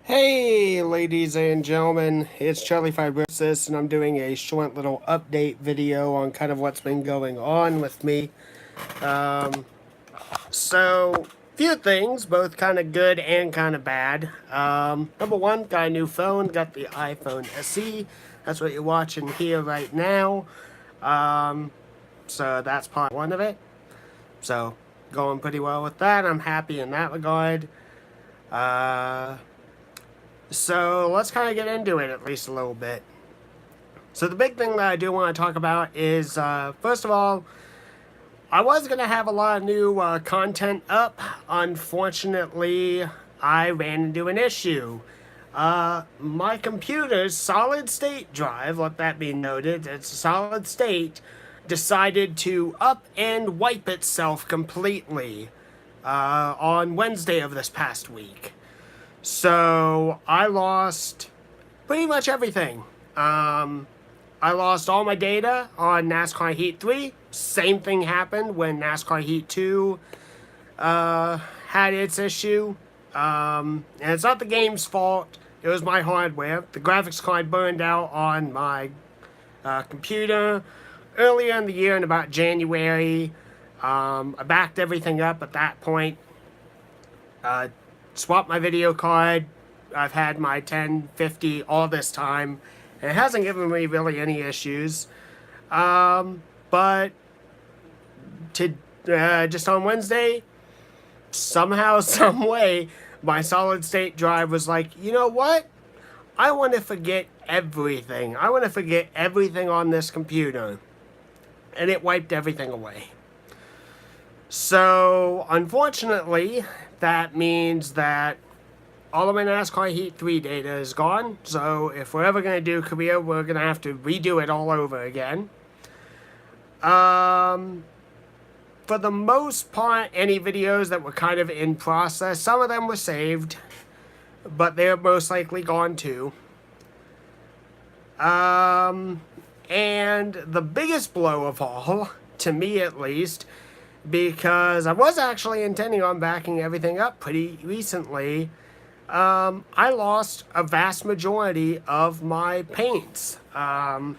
Hey, ladies and gentlemen, it's Charlie Fibrosis, and I'm doing a short little update video on kind of what's been going on with me. Um, few things, both kind of good and kind of bad. Number one, got a new phone, got the iPhone SE. That's what you're watching here right now. So that's part one of it. So, going pretty well with that. I'm happy in that regard. So let's kind of get into it at least a little bit. So the big thing that I do want to talk about is, first of all, I was going to have a lot of new content up. Unfortunately, I ran into an issue. My computer's solid state drive, let that be noted, it's a solid state, decided to up and wipe itself completely on Wednesday of this past week. So I lost pretty much everything. I lost all my data on NASCAR Heat 3. Same thing happened when NASCAR Heat 2 had its issue. And it's not the game's fault. It was my hardware. The graphics card burned out on my computer earlier in the year in about January. I backed everything up at that point. Swapped my video card. I've had my 1050 all this time, and it hasn't given me really any issues. But just on Wednesday, somehow, some way, my solid state drive was like, you know what? I want to forget everything. I want to forget everything on this computer. And it wiped everything away. So, unfortunately, that means that all of my NASCAR Heat 3 data is gone. So, if we're ever going to do Korea, we're going to have to redo it all over again. For the most part, any videos that were kind of in process, some of them were saved, but they're most likely gone too. And the biggest blow of all, to me at least, because I was actually intending on backing everything up pretty recently, I lost a vast majority of my paints. I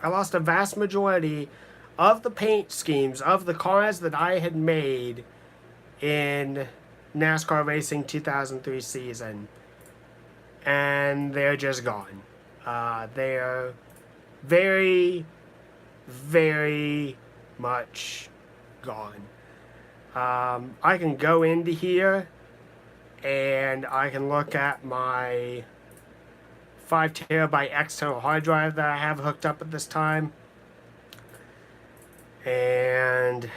lost a vast majority of the paint schemes of the cars that I had made in NASCAR Racing 2003 season. And they're just gone. They're very, very much gone. I can go into here and I can look at my 5 terabyte external hard drive that I have hooked up at this time, and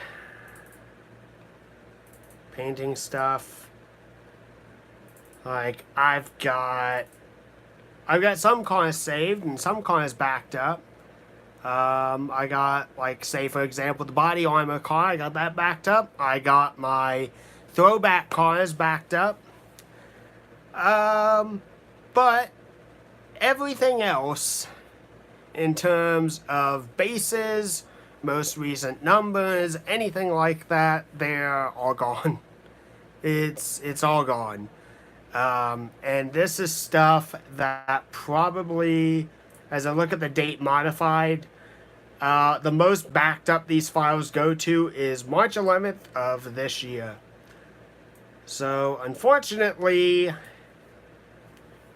painting stuff. Like I've got some cars saved and some cars backed up. I got, like, say for example, the body armor car, I got that backed up. I got my throwback cars backed up. But everything else, in terms of bases, most recent numbers, anything like that, they're all gone. It's all gone. And this is stuff that probably, as I look at the date modified, the most backed up these files go to is March 11th of this year. So, unfortunately, a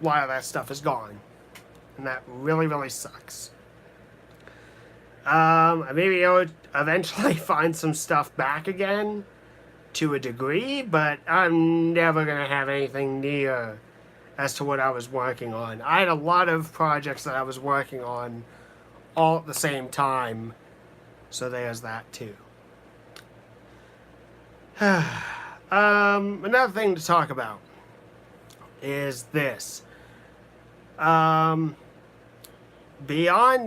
lot of that stuff is gone. And that really, really sucks. Maybe I would eventually find some stuff back again, to a degree, but I'm never going to have anything near as to what I was working on. I had a lot of projects that I was working on all at the same time, so there's that too. Another thing to talk about is this. Beyond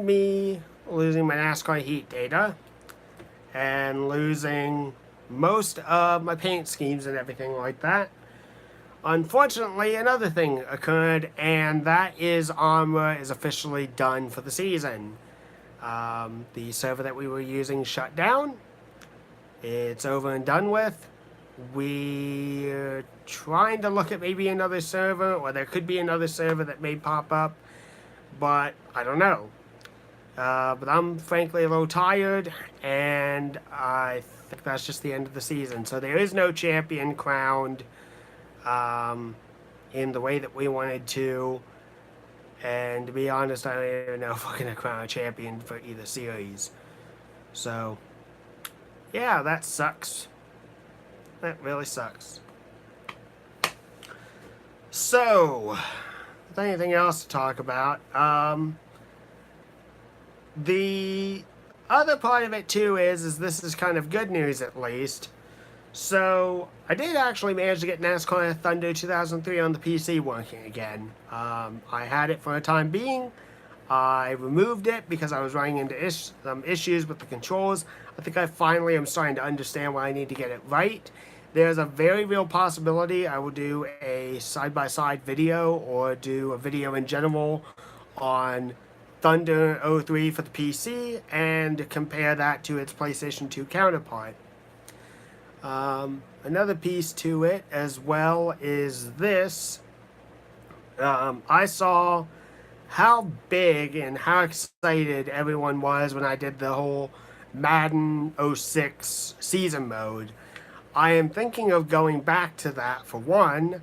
me losing my NASCAR Heat data and losing most of my paint schemes and everything like that, unfortunately, another thing occurred, and that is Armor is officially done for the season. The server that we were using shut down. It's over and done with. we're trying to look at maybe another server, or there could be another server that may pop up, but I don't know. But I'm frankly a little tired, and I think that's just the end of the season. So there is no champion crowned in the way that we wanted to. And to be honest, I don't even know if we're going to crown a champion for either series. So, yeah, that sucks. That really sucks. So, is there anything else to talk about? The other part of it too is this is kind of good news at least. So I did actually manage to get NASCAR Thunder 2003 on the PC working again. I had it for a time being. I removed it because I was running into some issues with the controls. I think I finally am starting to understand why I need to get it right. There's a very real possibility I will do a side-by-side video or do a video in general on Thunder 03 for the PC and compare that to its PlayStation 2 counterpart. Another piece to it as well is this. I saw how big and how excited everyone was when I did the whole Madden 06 season mode. I am thinking of going back to that for one,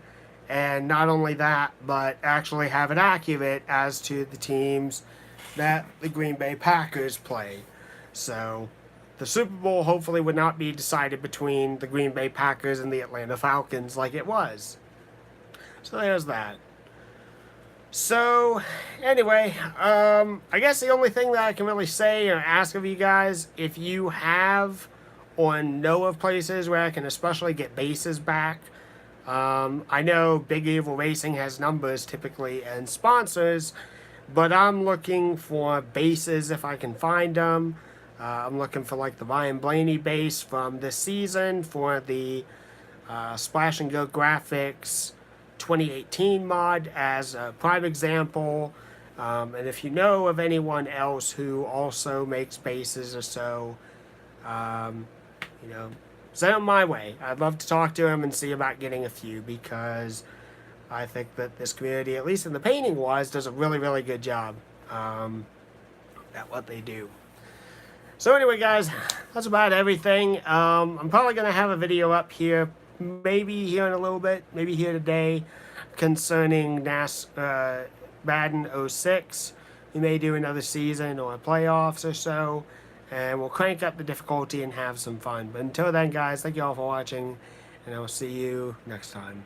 and not only that, but actually have it accurate as to the teams that the Green Bay Packers play. So the Super Bowl hopefully would not be decided between the Green Bay Packers and the Atlanta Falcons like it was. So there's that. So anyway, I guess the only thing that I can really say or ask of you guys, if you have or know of places where I can especially get bases back. I know Big Evil Racing has numbers typically and sponsors, but I'm looking for bases if I can find them. I'm looking for like the Ryan Blaney base from this season for the Splash and Go Graphics 2018 mod as a prime example. And if you know of anyone else who also makes bases or so, you know, send them my way. I'd love to talk to them and see about getting a few, because I think that this community, at least in the painting wise, does a really, really good job at what they do. So anyway, guys, that's about everything. I'm probably going to have a video up here, maybe here in a little bit, maybe here today, concerning Madden 06. We may do another season or playoffs or so, and we'll crank up the difficulty and have some fun. But until then, guys, thank you all for watching, and I will see you next time.